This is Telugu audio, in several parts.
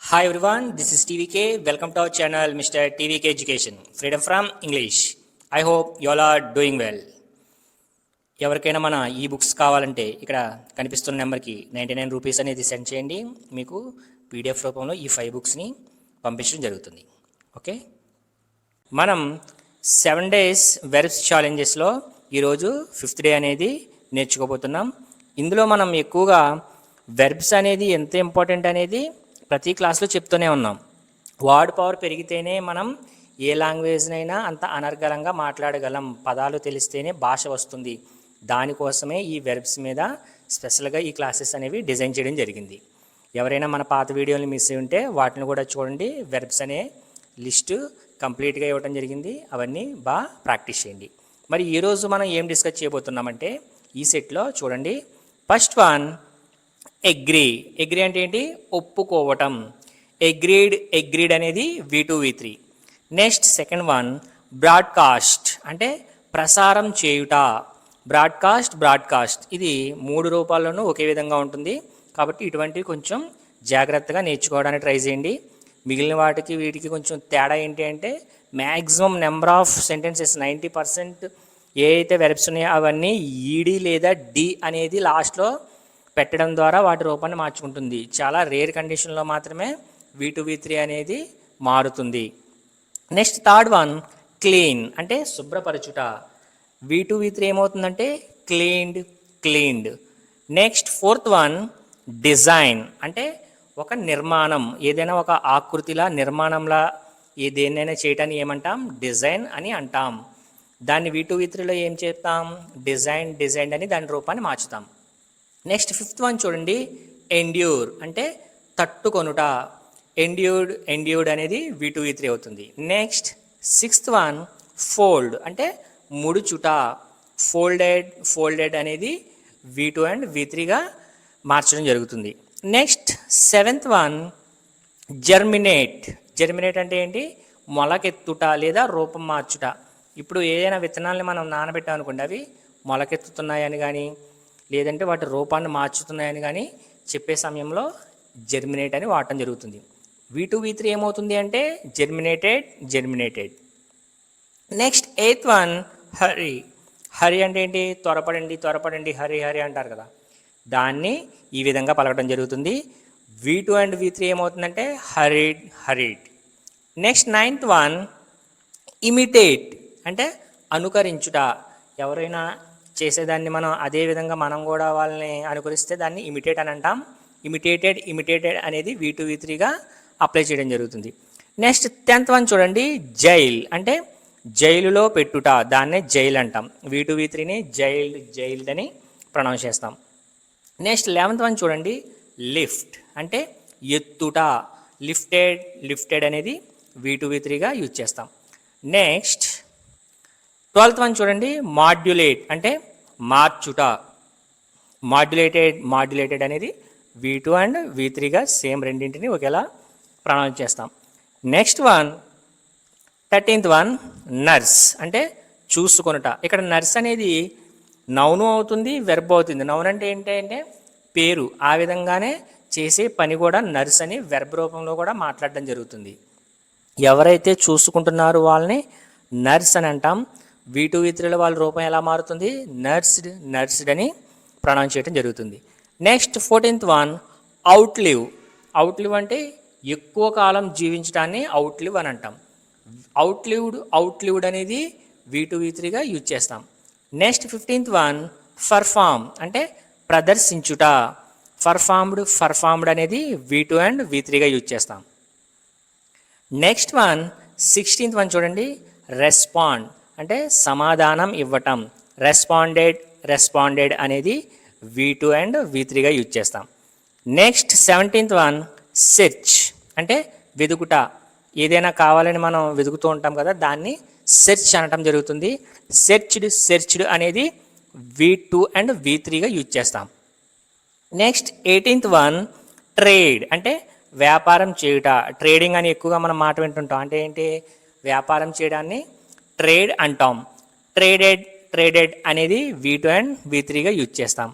Hi everyone, this is TVK. Welcome to our channel, Mr. TVK Education. Freedom from English. I hope you all are doing well. ఎవరికైనా మన ఈ బుక్స్ కావాలంటే ఇక్కడ కనిపిస్తున్న నెంబర్కి 99 రూపీస్ అనేది సెండ్ చేయండి. మీకు పీడిఎఫ్ రూపంలో ఈ 5 బుక్స్ని పంపించడం జరుగుతుంది. ఓకే, మనం 7 డేస్ వెర్బ్స్ ఛాలెంజెస్లో ఈరోజు 5th డే అనేది నేర్చుకోబోతున్నాం. ఇందులో మనం ఎక్కువగా వెర్బ్స్ అనేది ఎంత ఇంపార్టెంట్ అనేది ప్రతి క్లాస్లో చెప్తూనే ఉన్నాం. వర్డ్ పవర్ పెరిగితేనే మనం ఏ లాంగ్వేజ్నైనా అంత అనర్గళంగా మాట్లాడగలం. పదాలు తెలిస్తేనే భాష వస్తుంది. దానికోసమే ఈ వెర్బ్స్ మీద స్పెషల్గా ఈ క్లాసెస్ అనేవి డిజైన్ చేయడం జరిగింది. ఎవరైనా మన పాత వీడియోలు మిస్ అయి ఉంటే వాటిని కూడా చూడండి. వెర్బ్స్ అనే లిస్టు కంప్లీట్గా ఇవ్వడం జరిగింది. అవన్నీ బాగా ప్రాక్టీస్ చేయండి. మరి ఈరోజు మనం ఏం డిస్కస్ చేయబోతున్నామంటే ఈ సెట్లో చూడండి. First one agree. అగ్రీ అంటే ఏంటి? ఒప్పుకోవటం. అగ్రీడ్ అనేది V2 V3. Next second one broadcast అంటే ప్రసారం చేయుట. బ్రాడ్కాస్ట్ ఇది 3 రూపాల్లోనూ ఒకే విధంగా ఉంటుంది. కాబట్టి ఇటువంటివి కొంచెం జాగ్రత్తగా నేర్చుకోవడానికి ట్రై చేయండి. మిగిలిన వాటికి వీటికి కొంచెం తేడా ఏంటి అంటే మ్యాక్సిమం నెంబర్ ఆఫ్ సెంటెన్సెస్ 90% ఏ అయితే వెర్బ్స్ ఉన్నాయో అవన్నీ ఈడి లేదా డి అనేది లాస్ట్లో పెట్టడం ద్వారా వాటి రూపాన్ని మార్చుకుంటుంది. చాలా రేర్ కండిషన్లో మాత్రమే V2 V3 అనేది మారుతుంది. నెక్స్ట్ థర్డ్ వన్ క్లీన్ అంటే శుభ్రపరచుట. V2 V3 ఏమవుతుందంటే cleaned. Next fourth one design అంటే ఒక నిర్మాణం. ఏదైనా ఒక ఆకృతిలా నిర్మాణంలా దేన్నైనా చేయటాన్ని ఏమంటాం? డిజైన్ అని అంటాం. దాన్ని V2 V3లో ఏం చేస్తాం? డిజైన్ అని దాని రూపాన్ని మార్చుతాం. నెక్స్ట్ ఫిఫ్త్ వన్ చూడండి, ఎండ్యూర్ అంటే తట్టుకొనుట. ఎండ్యూర్డ్ అనేది V2 V3 అవుతుంది. నెక్స్ట్ సిక్స్త్ వన్ ఫోల్డ్ అంటే ముడుచుట. ఫోల్డెడ్ అనేది V2 అండ్ V3గా మార్చడం జరుగుతుంది. నెక్స్ట్ సెవెంత్ వన్ జర్మినేట్ అంటే ఏంటి? మొలకెత్తుట లేదా రూపం మార్చుట. ఇప్పుడు ఏదైనా విత్తనాలని మనం నానబెట్టాం అనుకోండి, అవి మొలకెత్తుతున్నాయని కానీ లేదంటే వాటి రూపాన్ని మార్చుతున్నాయని కానీ చెప్పే సమయంలో జర్మినేట్ అని వాడటం జరుగుతుంది. V2 V3 ఏమవుతుంది అంటే germinated. Next eighth one Hari అంటే ఏంటి? త్వరపడండి హరి అంటారు కదా, దాన్ని ఈ విధంగా పలకడం జరుగుతుంది. V2 అండ్ V3 ఏమవుతుందంటే hurried. Next ninth one imitate అంటే అనుకరించుట. ఎవరైనా చేసేదాన్ని మనం అదే విధంగా మనం కూడా వాళ్ళని అనుకరిస్తే దాన్ని ఇమిటేట్ అని అంటాం. ఇమిటేటెడ్ అనేది V2 V3గా అప్లై చేయడం జరుగుతుంది. నెక్స్ట్ 10th వన్ చూడండి, జైల్ అంటే జైలులో పెట్టుట. దాన్నే జైల్ అంటాం. V2 V3ని జైల్డ్ అని ప్రొనౌన్స్ చేస్తాం. నెక్స్ట్ 11th వన్ చూడండి, లిఫ్ట్ అంటే ఎత్తుట. లిఫ్టెడ్ అనేది V2 V3గా యూజ్ చేస్తాం. నెక్స్ట్ 12th వన్ చూడండి, మాడ్యులేట్ అంటే మార్చుట. మాడ్యులేటెడ్ అనేది V2 అండ్ V3గా సేమ్ రెండింటిని ఒకేలా ప్రొనౌన్స్ చేస్తాం. Next one 13th one nurse అంటే చూసుకొనుట. ఇక్కడ నర్స్ అనేది నౌను అవుతుంది, వెర్బ్ అవుతుంది. నౌన్ అంటే ఏంటంటే పేరు. ఆ విధంగానే చేసే పని కూడా నర్స్ అని వెర్బ్ రూపంలో కూడా మాట్లాడడం జరుగుతుంది. ఎవరైతే చూసుకుంటున్నారో వాళ్ళని నర్స్ అని అంటాం. V2 V3లో వాళ్ళ రూపం ఎలా మారుతుంది? నర్స్డ్ అని ప్రొనౌన్స్ చేయడం జరుగుతుంది. నెక్స్ట్ 14th వన్ అవుట్లివ్ అంటే ఎక్కువ కాలం జీవించడాన్ని అవుట్లివ్ అని అంటాం. అవుట్లివ్డ్ అనేది V2 V3గా యూజ్ చేస్తాం. నెక్స్ట్ 15th వన్ పర్ఫామ్ అంటే ప్రదర్శించుట. పర్ఫార్మ్డ్ అనేది V2 అండ్ V3గా యూజ్ చేస్తాం. నెక్స్ట్ వన్ 16th వన్ చూడండి, రెస్పాండ్ అంటే సమాధానం ఇవ్వటం. రెస్పాండెడ్ అనేది V2 అండ్ V3గా యూజ్ చేస్తాం. నెక్స్ట్ 17th వన్ సెర్చ్ అంటే వెతుకుట. ఏదైనా కావాలని మనం వెతుకుతూ ఉంటాం కదా, దాన్ని సెర్చ్ అనటం జరుగుతుంది. సెర్చ్డ్ అనేది V2 అండ్ V3గా యూజ్ చేస్తాం. నెక్స్ట్ 18th వన్ ట్రేడ్ అంటే వ్యాపారం చేయుట. ట్రేడింగ్ అని ఎక్కువగా మనం మాట వింటుంటాం. అంటే ఏంటి? వ్యాపారం చేయడాన్ని ట్రేడ్ అంటాం. ట్రేడెడ్ అనేది V2 అండ్ V3గా యూజ్ చేస్తాం.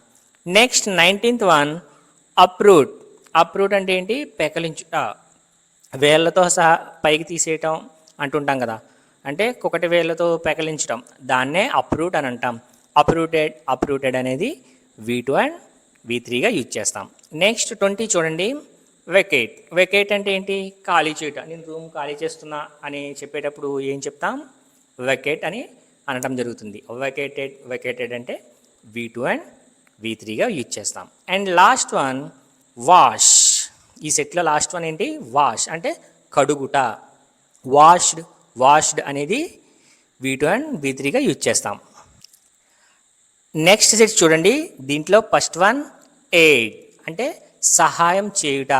నెక్స్ట్ 19th వన్ అప్రూట్ అంటే ఏంటి? పెకలించుట. వేళ్ళతో సహా పైకి తీసేయటం అంటుంటాం కదా, అంటే ఒకటి వేళ్ళతో పెకలించడం, దాన్నే అప్రూట్ అని అంటాం. అప్రూటెడ్ అనేది V2 అండ్ V3గా యూజ్ చేస్తాం. నెక్స్ట్ 20 చూడండి, వెకేట్ అంటే ఏంటి? ఖాళీ చేయట. నేను రూమ్ ఖాళీ చేస్తున్నా అని చెప్పేటప్పుడు ఏం చెప్తాం? వెకేట్ అని అనటం జరుగుతుంది. వెకేటెడ్ అంటే V2 అండ్ V3గా యూజ్ చేస్తాం. And last one wash. ఈ సెట్లో లాస్ట్ వన్ ఏంటి? వాష్ అంటే కడుగుట. వాష్డ్ అనేది V2 అండ్ V3గా యూజ్ చేస్తాం. నెక్స్ట్ సెట్ చూడండి, దీంట్లో ఫస్ట్ వన్ ఎయిడ్ అంటే సహాయం చేయుట.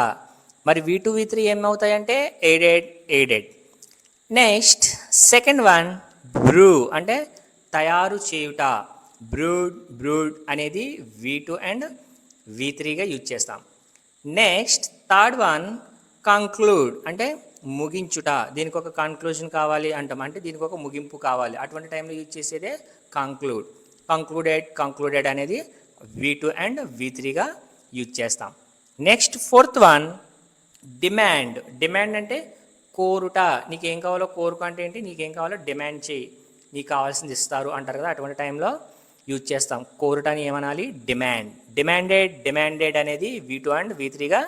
మరి V2 V3 ఏమవుతాయంటే aided. Next second one brew అంటే తయారు చేయుట. బ్రూడ్ అనేది V2 అండ్ V3గా యూజ్ చేస్తాం. నెక్స్ట్ థర్డ్ వన్ కంక్లూడ్ అంటే ముగించుట. దీనికి ఒక కన్క్లూజన్ కావాలి అంటాం, అంటే దీనికి ఒక ముగింపు కావాలి. అటువంటి టైంలో యూజ్ చేసేదే కంక్లూడెడ్ అనేది V2 అండ్ V3గా యూజ్ చేస్తాం. నెక్స్ట్ ఫోర్త్ వన్ డిమాండ్ అంటే కోరుట. నీకేం కావాలో కోరుక అంటే ఏంటి? నీకేం కావాలో డిమాండ్ చేయి, నీకు కావాల్సింది ఇస్తారు అంటారు కదా, అటువంటి టైంలో యూజ్ చేస్తాం. కోరుట అని ఏమనాలి? డిమాండెడ్ అనేది V2 అండ్ V3గా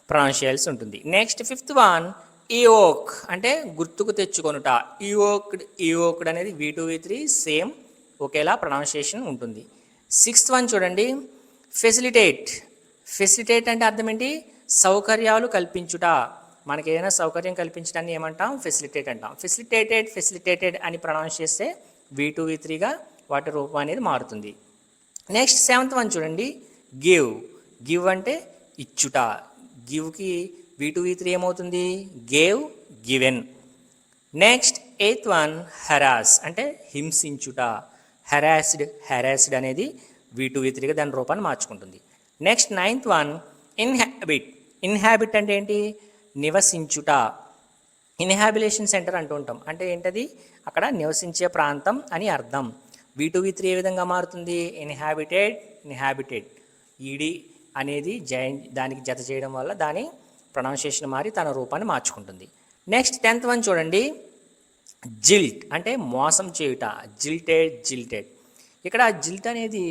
ప్రొనౌన్స్ చేయాల్సి ఉంటుంది. నెక్స్ట్ ఫిఫ్త్ వన్ ఈవోక్ అంటే గుర్తుకు తెచ్చుకొనుట. ఈవోక్డ్ అనేది V2 V3 సేమ్ ఒకేలా ప్రొనౌన్సియేషన్ ఉంటుంది. సిక్స్త్ వన్ చూడండి, ఫెసిలిటేట్ అంటే అర్థం ఏంటి? సౌకర్యాలు కల్పించుట. మనకి ఏదైనా సౌకర్యం కల్పించడాన్ని ఏమంటాం? ఫెసిలిటేట్ అంటాం. ఫెసిలిటేటెడ్ అని ప్రొనౌన్స్ చేస్తే V2 V3గా వాటి రూపం అనేది మారుతుంది. నెక్స్ట్ సెవెంత్ వన్ చూడండి, గివ్ అంటే ఇచ్చుట. గివ్కి V2 V3 ఏమవుతుంది? Given. Next eighth one harass అంటే హింసించుట. హెరాస్డ్ అనేది V2 V3గా దాని రూపాన్ని మార్చుకుంటుంది. నెక్స్ట్ నైన్త్ వన్ ఇన్హాబిట్ అంటే ఏంటి? నివసించుట. ఇన్హాబిలేషన్ సెంటర్ అంటూ ఉంటాం, అంటే ఏంటది? అక్కడ నివసించే ప్రాంతం అని అర్థం. V2 V3 ఏ విధంగా మారుతుంది? ఇన్హాబిటెడ్ ఈడి అనేది దానికి జత చేయడం వల్ల దాని ప్రొనౌన్సియేషన్ మారి తన రూపాన్ని మార్చుకుంటుంది. నెక్స్ట్ 10th వన్ చూడండి, జిల్ట్ అంటే మోసం చేయుట. జిల్టెడ్. ఇక్కడ జిల్ట్ అనేది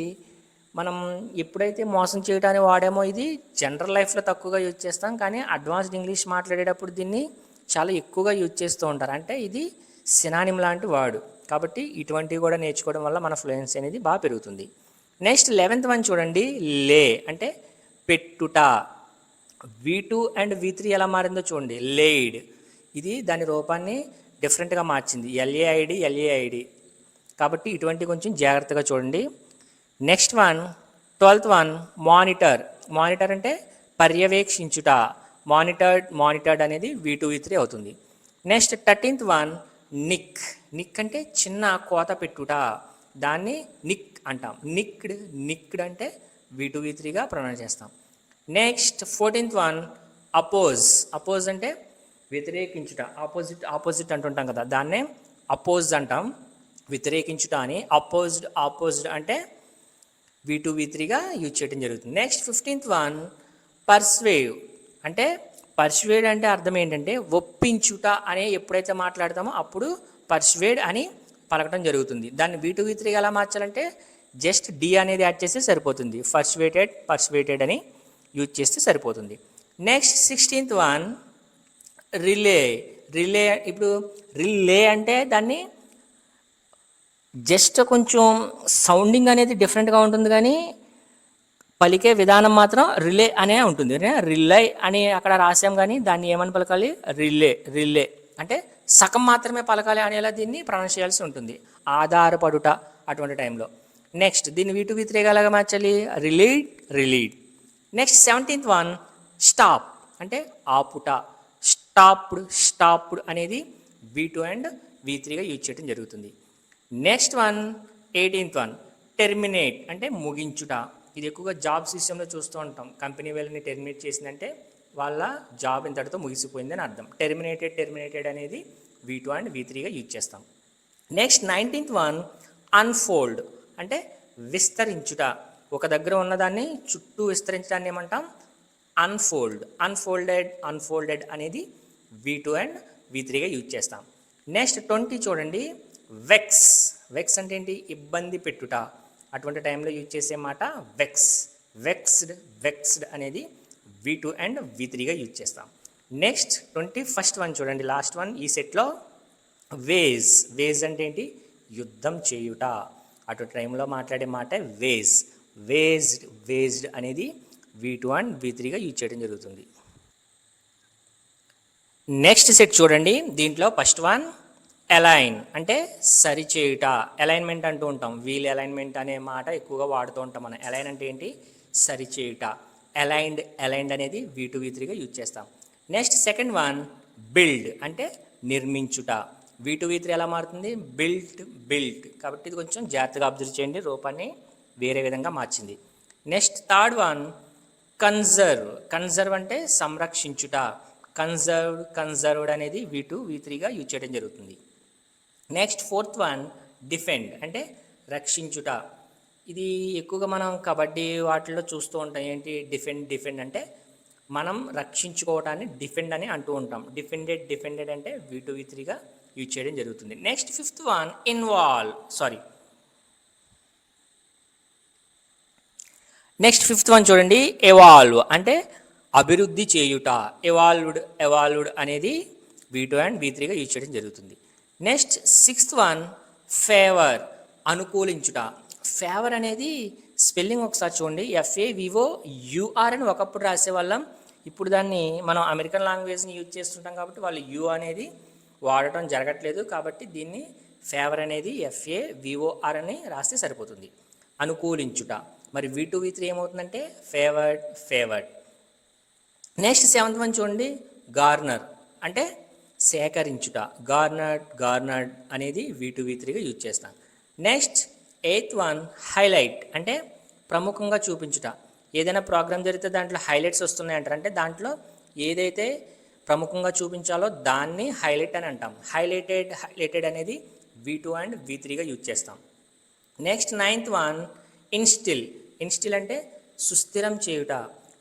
మనం ఎప్పుడైతే మోసం చేయటాన్ని వాడామో ఇది జనరల్ లైఫ్లో తక్కువగా యూజ్ చేస్తాం, కానీ అడ్వాన్స్డ్ ఇంగ్లీష్ మాట్లాడేటప్పుడు దీన్ని చాలా ఎక్కువగా యూజ్ చేస్తూ ఉంటారు. అంటే ఇది సినానిమ్ లాంటి వర్డ్, కాబట్టి ఇటువంటివి కూడా నేర్చుకోవడం వల్ల మన ఫ్లూయెన్సీ అనేది బాగా పెరుగుతుంది. నెక్స్ట్ 11th వన్ చూడండి, లే అంటే పెట్టుట. V2 అండ్ V3 ఎలా మారిందో చూడండి, లేయిడ్. ఇది దాని రూపాన్ని డిఫరెంట్గా మార్చింది, LAID. కాబట్టి ఇటువంటి కొంచెం జాగ్రత్తగా చూడండి. Next one 12th one monitor అంటే పర్యవేక్షించుట. మానిటర్డ్ అనేది V2 V3 అవుతుంది. నెక్స్ట్ 13th వన్ నిక్ అంటే చిన్న కోత పెట్టుట. దాన్ని నిక్ అంటాం. నిక్డ్ అంటే V2 V3గా ప్రొనౌన్స్ చేస్తాం. నెక్స్ట్ 14th వన్ అపోజ్ అంటే వ్యతిరేకించుట. ఆపోజిట్ అంటుంటాం కదా, దాన్నే అపోజ్ అంటాం, వ్యతిరేకించుట అని. అపోజ్డ్ అంటే V2 V3గా యూజ్ చేయడం జరుగుతుంది. నెక్స్ట్ 15th వన్ పర్స్వేడ్ అంటే అర్థం ఏంటంటే ఒప్పించుట అనే ఎప్పుడైతే మాట్లాడతామో అప్పుడు పర్స్వేడ్ అని పలకటం జరుగుతుంది. దాన్ని V2 V3గా ఎలా మార్చాలంటే జస్ట్ D అనేది యాడ్ చేస్తే సరిపోతుంది. పర్స్వేటెడ్ అని యూజ్ చేస్తే సరిపోతుంది. Next 16th one relay. ఇప్పుడు రిలే అంటే దాన్ని జస్ట్ కొంచెం సౌండింగ్ అనేది డిఫరెంట్గా ఉంటుంది, కానీ పలికే విధానం మాత్రం రిలే అనే ఉంటుంది. రిలై అని అక్కడ రాసాం, కానీ దాన్ని ఏమని పలకాలి? రిలే అంటే సగం మాత్రమే పలకాలి అనేలా దీన్ని ప్రొనౌన్స్ చేయాల్సి ఉంటుంది, ఆధారపడుట అటువంటి టైంలో. నెక్స్ట్ దీన్ని V2 V3గా ఎలాగా మార్చాలి? రిలీడ్. నెక్స్ట్ 17th వన్ స్టాప్ అంటే ఆపుట. స్టాప్డ్ అనేది V2 అండ్ V3గా యూజ్ చేయడం జరుగుతుంది. Next one 18th one terminate అంటే ముగించుట. ఇది ఎక్కువగా జాబ్ సిస్టంలో చూస్తూ ఉంటాం. కంపెనీ వాళ్ళని టెర్మినేట్ చేసిందంటే వాళ్ళ జాబ్ ఇంతటితో ముగిసిపోయిందని అర్థం. టెర్మినేటెడ్ అనేది V2 అండ్ V3గా యూజ్ చేస్తాం. నెక్స్ట్ 19th వన్ అన్ఫోల్డ్ అంటే విస్తరించుట. ఒక దగ్గర ఉన్నదాన్ని చుట్టూ విస్తరించడాన్ని ఏమంటాం? అన్ఫోల్డెడ్ అనేది V2 అండ్ V3గా యూజ్ చేస్తాం. నెక్స్ట్ 20 చూడండి, వెక్స్. వెక్స్ అంటే ఏంటి? ఇబ్బంది పెట్టుట. అటువంటి టైంలో యూజ్ చేసే మాట వెక్స్. వెక్స్డ్ అనేది V2 అండ్ V3గా యూజ్ చేస్తాం. నెక్స్ట్ 21st వన్ చూడండి, లాస్ట్ వన్ ఈ సెట్లో, వేజ్ అంటే ఏంటి? యుద్ధం చేయుట. అటు టైంలో మాట్లాడే మాట వేజ్డ్ అనేది V2 అండ్ V3గా యూజ్ చేయడం జరుగుతుంది. నెక్స్ట్ సెట్ చూడండి, దీంట్లో ఫస్ట్ వన్ అలైన్ అంటే సరిచేయుట. అలైన్మెంట్ అంటూ ఉంటాం, వీల్ అలైన్మెంట్ అనే మాట ఎక్కువగా వాడుతూ ఉంటాం మనం. అలైన్ అంటే ఏంటి? సరిచేయుట. అలైన్డ్ అనేది V2 V3గా యూజ్ చేస్తాం. నెక్స్ట్ సెకండ్ వన్ బిల్డ్ అంటే నిర్మించుట. V2 V3 ఎలా మారుతుంది? బిల్ట్. కాబట్టి ఇది కొంచెం జాగ్రత్తగా అబ్జర్వ్ చేయండి, రూపాన్ని వేరే విధంగా మార్చింది. నెక్స్ట్ థర్డ్ వన్ కన్జర్వ్ అంటే సంరక్షించుట. కన్జర్వ్డ్ అనేది V2 V3గా యూజ్ చేయడం జరుగుతుంది. నెక్స్ట్ ఫోర్త్ వన్ డిఫెండ్ అంటే రక్షించుట. ఇది ఎక్కువగా మనం కబడ్డీ వాటిల్లో చూస్తూ ఉంటాం. ఏంటి డిఫెండ్ అంటే మనం రక్షించుకోవటాన్ని డిఫెండ్ అని అంటూ ఉంటాం. డిఫెండెడ్ అంటే V2 V3గా యూజ్ చేయడం జరుగుతుంది. Next fifth one next fifth one చూడండి, ఎవాల్వ్ అంటే అభివృద్ధి చేయుట. ఎవాల్వ్డ్ అనేది V2 అండ్ V3గా యూజ్ చేయడం జరుగుతుంది. నెక్స్ట్ సిక్స్త్ వన్ ఫేవర్ అనుకూలించుట. ఫేవర్ అనేది స్పెల్లింగ్ ఒకసారి చూడండి, FAVOUR అని ఒకప్పుడు రాసేవాళ్ళం. ఇప్పుడు దాన్ని మనం అమెరికన్ లాంగ్వేజ్ని యూజ్ చేస్తుంటాం కాబట్టి వాళ్ళు యు అనేది వాడటం జరగట్లేదు. కాబట్టి దీన్ని ఫేవర్ అనేది FAVOR అని రాస్తే సరిపోతుంది. అనుకూలించుట. మరి V2 V3 ఏమవుతుందంటే ఫేవర్డ్. నెక్స్ట్ సెవెంత్ వన్ చూడండి, గార్నర్ అంటే సేకరించుట. గార్నర్డ్ అనేది V2 V3గా యూజ్ చేస్తాం. నెక్స్ట్ ఎయిత్ వన్ హైలైట్ అంటే ప్రముఖంగా చూపించుట. ఏదైనా ప్రోగ్రామ్ జరిగితే దాంట్లో హైలైట్స్ వస్తున్నాయి అంటారు, అంటే దాంట్లో ఏదైతే ప్రముఖంగా చూపించాలో దాన్ని హైలైట్ అని అంటాం. హైలైటెడ్ అనేది V2 అండ్ V3గా యూజ్ చేస్తాం. నెక్స్ట్ నైన్త్ వన్ ఇన్స్టిల్ అంటే సుస్థిరం చేయుట.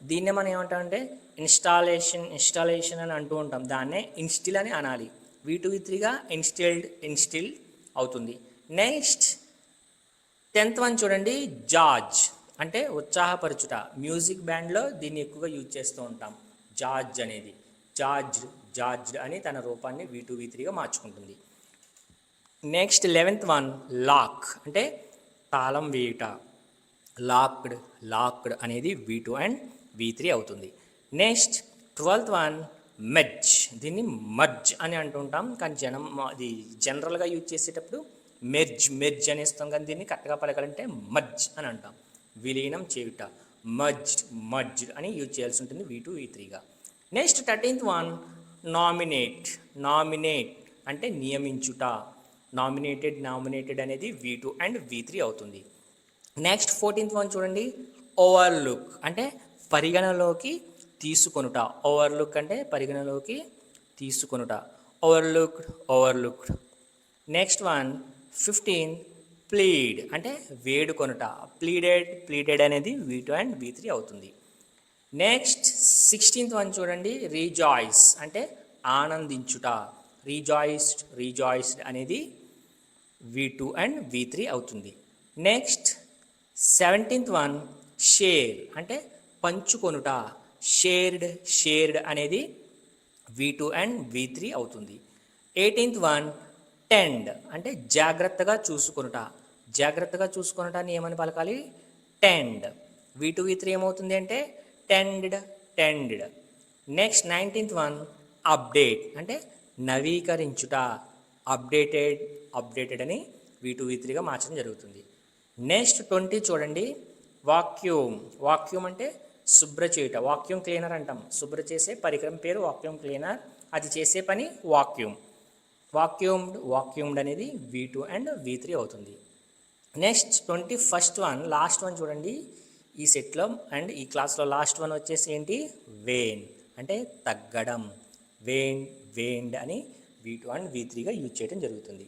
దీన్నే మనం ఏమంటామంటే ఇన్స్టాలేషన్ అని అంటూ ఉంటాం. దాన్నే ఇన్స్టిల్ అని అనాలి. V2 V3గా ఇన్స్టిల్ అవుతుంది. నెక్స్ట్ 10th వన్ చూడండి, జార్జ్ అంటే ఉత్సాహపరచుట. మ్యూజిక్ బ్యాండ్లో దీన్ని ఎక్కువగా యూజ్ చేస్తూ ఉంటాం. జార్జ్ అనేది జార్జ్డ్ అని తన రూపాన్ని V2 V3గా మార్చుకుంటుంది. నెక్స్ట్ 11th వన్ లాక్ అంటే తాళం వేయుట. లాక్డ్ అనేది V2 అండ్ V3 అవుతుంది. నెక్స్ట్ 12th వన్ దీన్ని మర్జ్ అని అంటుంటాం, కానీ అది జనరల్గా యూజ్ చేసేటప్పుడు మెర్జ్ అని ఇస్తాం, కానీ దీన్ని కరెక్ట్గా పలకాలంటే మర్జ్ అని అంటాం. విలీనం చేయుట. మర్జ్డ్ అని యూజ్ చేయాల్సి ఉంటుంది V2 V3గా. Next 13th one nominate అంటే నియమించుట. నామినేటెడ్ అనేది V2 అండ్ V3 అవుతుంది. నెక్స్ట్ 14th వన్ చూడండి, ఓవర్లుక్ అంటే పరిగణలోకి తీసుకొనుట. ఓవర్లుక్ అంటే పరిగణలోకి తీసుకొనుట. ఓవర్లుక్డ్. నెక్స్ట్ వన్ 15 ప్లీడ్ అంటే వేడుకొనుట. ప్లీడెడ్ అనేది V2 అండ్ V3 అవుతుంది. నెక్స్ట్ 16th వన్ చూడండి, రీజాయిస్ అంటే ఆనందించుట. రీజాయిస్డ్ అనేది V2 అండ్ V3 అవుతుంది. నెక్స్ట్ 17th వన్ షేర్ అంటే పంచుకొనుట. షేర్డ్ అనేది V2 అండ్ V3 అవుతుంది. 18th వన్ టెండ్ అంటే జాగ్రత్తగా చూసుకొనుటాన్ని ఏమని పలకాలి? టెండ్. V2 V3 ఏమవుతుంది అంటే టెండెడ్. నెక్స్ట్ 19th వన్ అప్డేట్ అంటే నవీకరించుట. అప్డేటెడ్ అని V2 V3గా మార్చడం జరుగుతుంది. నెక్స్ట్ 20 చూడండి, వాక్యూమ్ అంటే శుభ్ర చేయుట. వాక్యూమ్ క్లీనర్ అంటాం. శుభ్ర చేసే పరికరం పేరు వాక్యూమ్ క్లీనర్. అది చేసే పని వాక్యూమ్డ్ అనేది V2 అండ్ V3 అవుతుంది. Next 21st one last one చూడండి, ఈ సెట్లో అండ్ ఈ క్లాస్లో లాస్ట్ వన్ వచ్చేసి ఏంటి? వేన్ అంటే తగ్గడం. వేన్డ్ అని V2 అండ్ V3గా యూజ్ చేయడం జరుగుతుంది.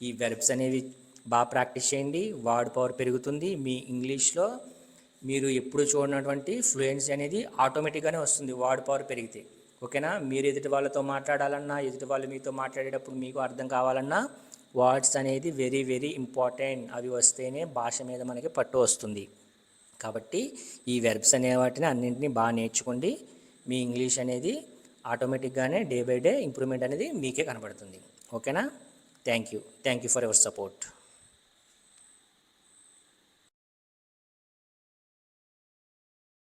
ఈ వెర్బ్స్ అనేవి బాగా ప్రాక్టీస్ చేయండి, వర్డ్ పవర్ పెరుగుతుంది. మీ ఇంగ్లీష్లో మీరు ఎప్పుడు చూడనటువంటి ఫ్లూయెన్సీ అనేది ఆటోమేటిక్గానే వస్తుంది వర్డ్ పవర్ పెరిగితే. ఓకేనా? మీరు ఎదుటి వాళ్ళతో మాట్లాడాలన్నా, ఎదుటి వాళ్ళు మీతో మాట్లాడేటప్పుడు మీకు అర్థం కావాలన్నా వర్డ్స్ అనేది వెరీ వెరీ ఇంపార్టెంట్. అవి వస్తేనే భాష మీద మనకి పట్టు వస్తుంది. కాబట్టి ఈ వెర్బ్స్ అనే వాటిని అన్నింటినీ బాగా నేర్చుకోండి. మీ ఇంగ్లీష్ అనేది ఆటోమేటిక్గానే డే బై డే ఇంప్రూవ్మెంట్ అనేది మీకే కనబడుతుంది. ఓకేనా? Thank you for your support.